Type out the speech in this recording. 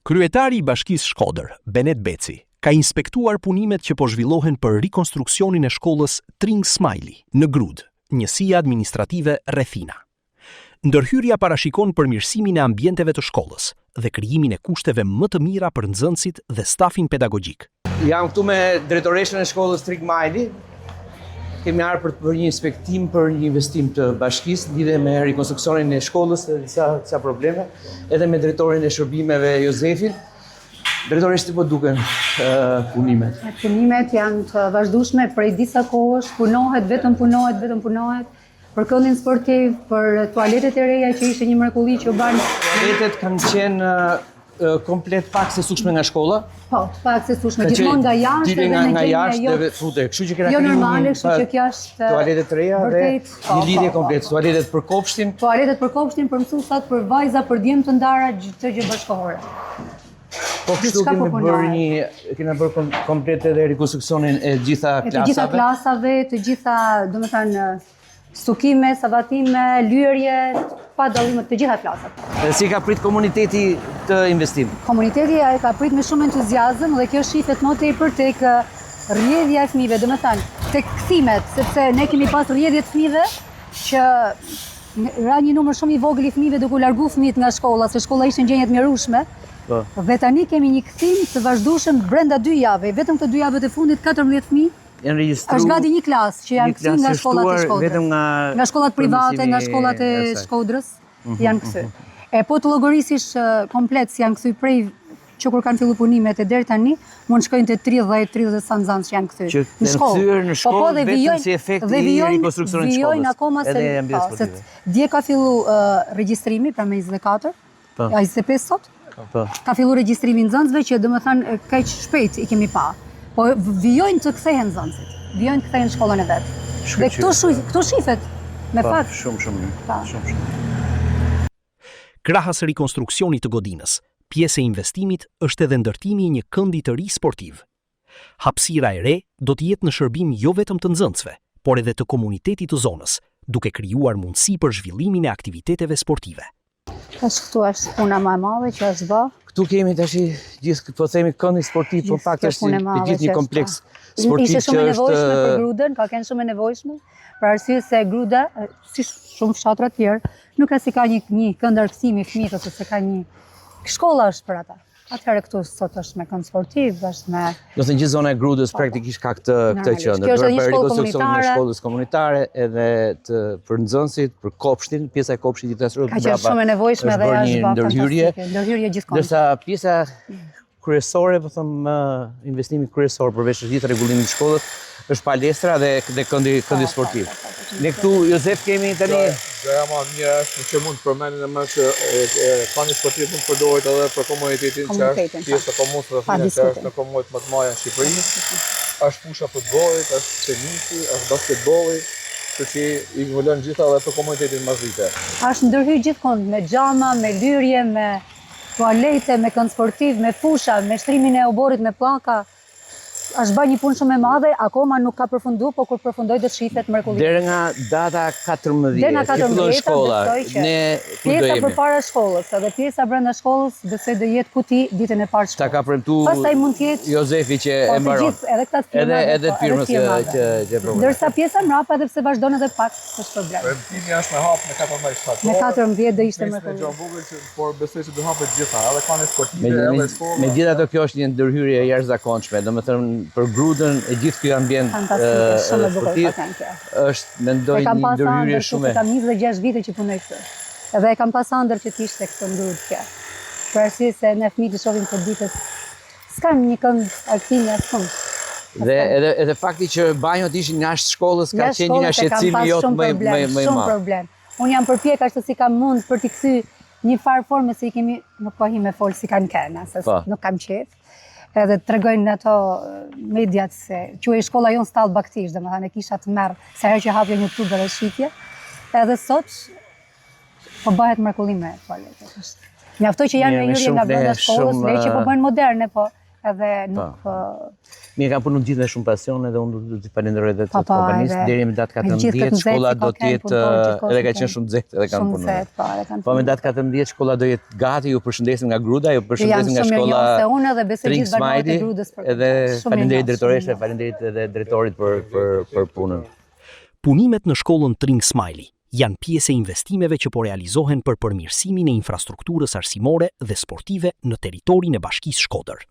Kryetari i Bashkisë Shkodër, Benet Beci, ka inspektuar punimet që po zhvillohen për rikonstruksionin e shkollës Tring Smajli në Grud, njësia administrative Rethina. Ndërhyrja parashikon përmirësimin e ambienteve të shkollës dhe krijimin e kushteve më të mira për nxënësit dhe stafin pedagogjik. Jam këtu me drejtoreshën e shkollës Tring Smajli. Kemi ardhur për një inspektim për një investim të bashkisë lidhe me rikonstruksionin e shkollës dhe disa probleme, edhe me drejtorin e shërbimeve Jozefin. Drejtoresh, si po duken punimet? Punimet janë të vazhdueshme prej disa kohësh, vetëm punohet për këndin sportiv, për tualetet e reja që ishte një mrekulli që u bën. Tualetet kanë qenë komplet pak se sukshme nga shkolla? Po, pak se sukshme, gjithmonë nga jashtë dhe nga jashtë dhe fute. Kështu që kena jo normale, kështu që kjo është tualetet të reja dhe një lidhje komplet. Tualetet për kopshtin? Tualetet për kopshtin, për mësuesat, për vajza, për djem të ndara, të gjë bashkëkohore. Po kështu kena bërë komplet edhe rekonstruksionin e gjitha klasave? Të gjitha klasave, të gjitha, domethënë, stukime, savatime, lyerje, pa dallime të gjitha klasat. Si ka prit komuniteti të investim? Komuniteti ka prit me shumë entuziazëm dhe kjo shifet më tepër tek rrjedhja e fëmijëve, domethënë tek kthimet, sepse ne kemi pas rrjedhje të fëmijëve që ra një numër shumë i vogël i fëmijëve duke u largu fëmijët nga shkolla, se shkolla ishte në gjendje të mjerueshme. Dhe tani kemi një kthim të vazhdueshëm brenda 2 javëve, vetëm këto 2 javë të fundit 14 fëmijë. Është gati një klasë që janë kthyer nga shkollat e Shkodrës. Nga shkollat private, nga shkollat e Shkodrës janë kthyer. E po të llogërisish komplet si janë kthyer prej që kur kanë filluar punimet e deri tani, mund shkojnë te 30 sa nxënës që janë kthyer në shkollë. Në shkollë vetëm si efekt i rikonstruksionit të shkollës. Vijojnë akoma se dje ka filluar regjistrimi pra me 24, 25 sot. Ka filluar regjistrimi i nxënësve që domethënë kaq shpejt i kemi pa. Po vijojnë të kthehen nxënësit, vijojnë të kthehen në shkollën e vet. Dhe këto shifet me fakt. Shumë. Krahas rikonstruksionit të godinës, pjesë e investimit është edhe ndërtimi i një këndi të ri sportiv. Hapësira e re do të jetë në shërbim jo vetëm të nxënësve, por edhe të komunitetit të zonës, duke krijuar mundësi për zhvillimin e aktiviteteve sportive. Këtu është puna më e madhe që është bë. Këtu kemi tash gjithë, po themi, këndi sportiv, po fakt është gjithë një kompleks sportiv që është... Ishte shumë e nevojshme për Grudën, ka qenë shumë e nevojshme, për arsye se Gruda, si shumë fshatra të tjerë, nuk ka si ka një kënd argësimi fëmijët ose se ka një shkolla është për ata. Atëherë këtu sot është me kënd sportiv, është me... Do të thënë gjithë zona e Grudës praktikisht ka këtë qendër. Kjo është një për shkollë rekonstruksionin e shkollës komunitare edhe për nxënësit, për kopshtin, pjesa e kopshtit gjithashtu ka qenë shumë e nevojshme dhe është bërë fantastike. Ndërhyrje gjithkohë. Ndërsa pjesa kryesore, po them, investimi kryesor përveç gjithë rregullimit të shkollës është palestra dhe këndi sportiv. Ne këtu, Jozef, kemi tani... Gjëja më e mirë është që mund të përmendim edhe që këndi sportiv mund të përdoret edhe për komunitetin që është pjesë e komunës dhe fëmijë që është në komunët më të mëdha në Shqipëri. Është fusha futbollit, është tenisi, është basketbolli, që i ngulon gjitha edhe për komunitetin mazrite. Është ndërhyrë gjithkohë me xhama, me lyrje, me tualete, me kënd sportiv, me fusha, me shtrimin e oborrit me pllaka. Është bërë një punë shumë e madhe, akoma nuk ka përfunduar, por kur përfundoj do të shifet mrekullisht. Deri nga data 14, që fillon shkolla, ne ku do jemi? Pjesa përpara shkollës, edhe pjesa brenda shkollës, besoj do jetë kuti ditën e parë shkollës. Ta ka premtuar pastaj mund të jetë Jozefi që e mbaron. Edhe këta firma, edhe firmës që provojnë. Ndërsa pjesa mbrapa edhe pse vazhdon edhe pak, s'është problem. Premtimi është me hap me 14 shtator. Me 14 do ishte më vogël, por besoj se do hapet gjitha, edhe kanë sportive, edhe shkolla. Megjithatë kjo është një ndërhyrje e jashtëzakonshme, domethënë për Grudën e gjithë ky ambient sportiv është mendoj një ndërhyrje shumë. Kam 26 vite që punoj këtu. Edhe e kam pas ëndër që të ishte këtë Grudë kjo. Për arsye se ne fëmijët shohim për ditës s'kam një kënd aktimi asnjë. Dhe edhe fakti që banjot ishin jashtë shkollës ka qenë një shqetësim jot më i madh. Shumë problem. Unë jam përpjekur ashtu si kam mund për t'i kthy një farë forme se i kemi nuk po hi me fol si kanë këna, se nuk kam qef. Edhe të tregojnë ato mediat se quhej shkolla jon stall baktish, domethënë kisha të merr se herë që hapja një tuber e shitje. Edhe sot po bëhet mrekullim me tualetet. Mjaftoi që janë në hyrje nga brenda shkollës, që po bëhen moderne, po edhe nuk... Mirë, kam punu gjithë me shumë pasion edhe unë du të falenderoj edhe të kompanisë, deri me datë 14, shkolla do t'jetë, edhe ka qenë shumë nxehtë edhe kanë punu. Po me datë 14, shkolla do jetë gati, ju përshëndesim nga Gruda, ju përshëndesim nga shkolla Tring Smiley, edhe falenderit drejtoreshve, falenderit edhe drejtorit për punën. Punimet në shkollën Tring Smiley janë pjesë e investimeve që po realizohen për përmirësimin e infrastrukturës arsimore dhe sportive në territorin e Bashkisë Shkodër.